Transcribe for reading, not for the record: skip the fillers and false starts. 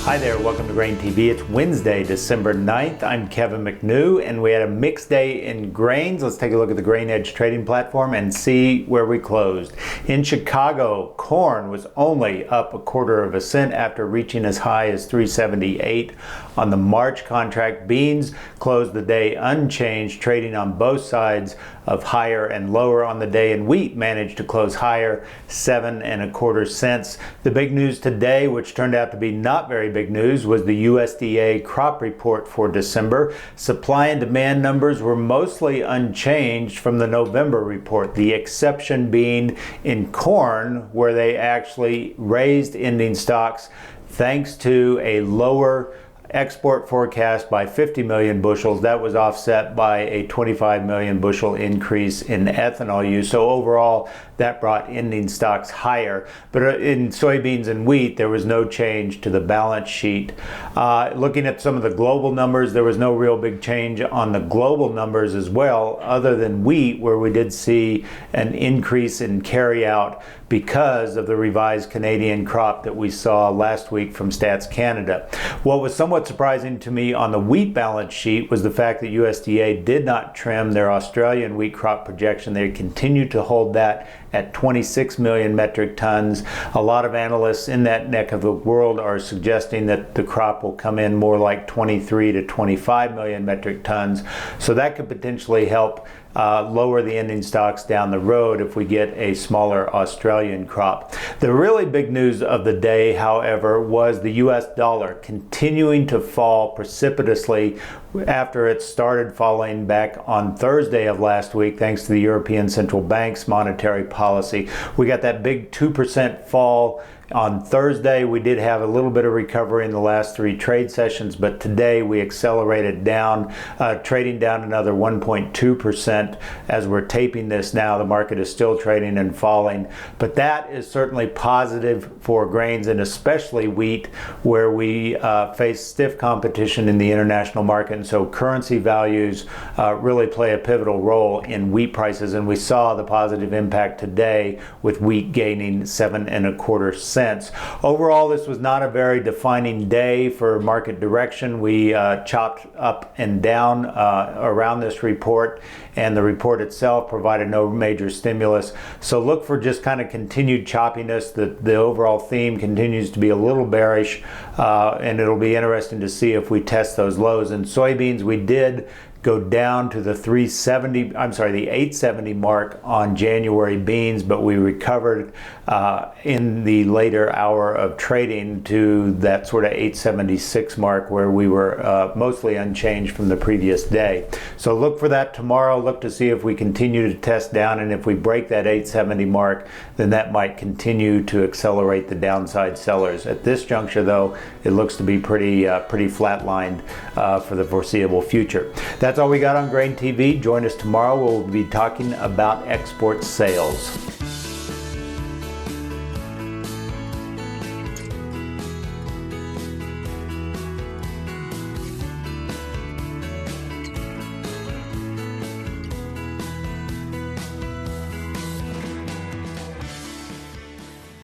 Hi there, welcome to GrainTV. It's Wednesday, December 9th. I'm Kevin McNew, and we had a mixed day in grains. Let's take a look at the Grain Edge trading platform and see where we closed. In Chicago, corn was only up 1/4 cent after reaching as high as 378 on the March contract. Beans closed the day unchanged, trading on both sides of higher and lower on the day, and wheat managed to close higher, 7¼ cents. The big news today, which turned out to be not very big news, was the USDA crop report for December. Supply and demand numbers were mostly unchanged from the November report, the exception being in corn, where they actually raised ending stocks thanks to a lower export forecast by 50 million bushels. That was offset by a 25 million bushel increase in ethanol use. So overall, that brought ending stocks higher. But in soybeans and wheat, there was no change to the balance sheet. Looking at some of the global numbers, there was no real big change on the global numbers as well, other than wheat, where we did see an increase in carryout because of the revised Canadian crop that we saw last week from Stats Canada. What was somewhat surprising to me on the wheat balance sheet was the fact that USDA did not trim their Australian wheat crop projection. They continued to hold that at 26 million metric tons. A lot of analysts in that neck of the world are suggesting that the crop will come in more like 23 to 25 million metric tons. So that could potentially help lower the ending stocks down the road if we get a smaller Australian crop. The really big news of the day, however, was the US dollar continuing to fall precipitously after it started falling back on Thursday of last week thanks to the European Central Bank's monetary policy. We got that big 2% fall on Thursday. We did have a little bit of recovery in the last 3 trade sessions, but today we accelerated down, trading down another 1.2%. As we're taping this now, the market is still trading and falling, but that is certainly positive for grains and especially wheat, where we face stiff competition in the international market, and so currency values really play a pivotal role in wheat prices, and we saw the positive impact today with wheat gaining 7¼ cents. Overall, this was not a very defining day for market direction. We chopped up and down around this report, and the report itself provided no major stimulus. So look for just kind of continued choppiness. The overall theme continues to be a little bearish, and it'll be interesting to see if we test those lows. In soybeans, we did go down to the 870 mark on January beans, but we recovered in the later hour of trading to that sort of 876 mark, where we were mostly unchanged from the previous day. So look for that tomorrow. Look to see if we continue to test down, and if we break that 870 mark, then that might continue to accelerate the downside sellers. At this juncture, though, it looks to be pretty flatlined for the foreseeable future. That's all we got on GrainTV. Join us tomorrow. We'll be talking about export sales.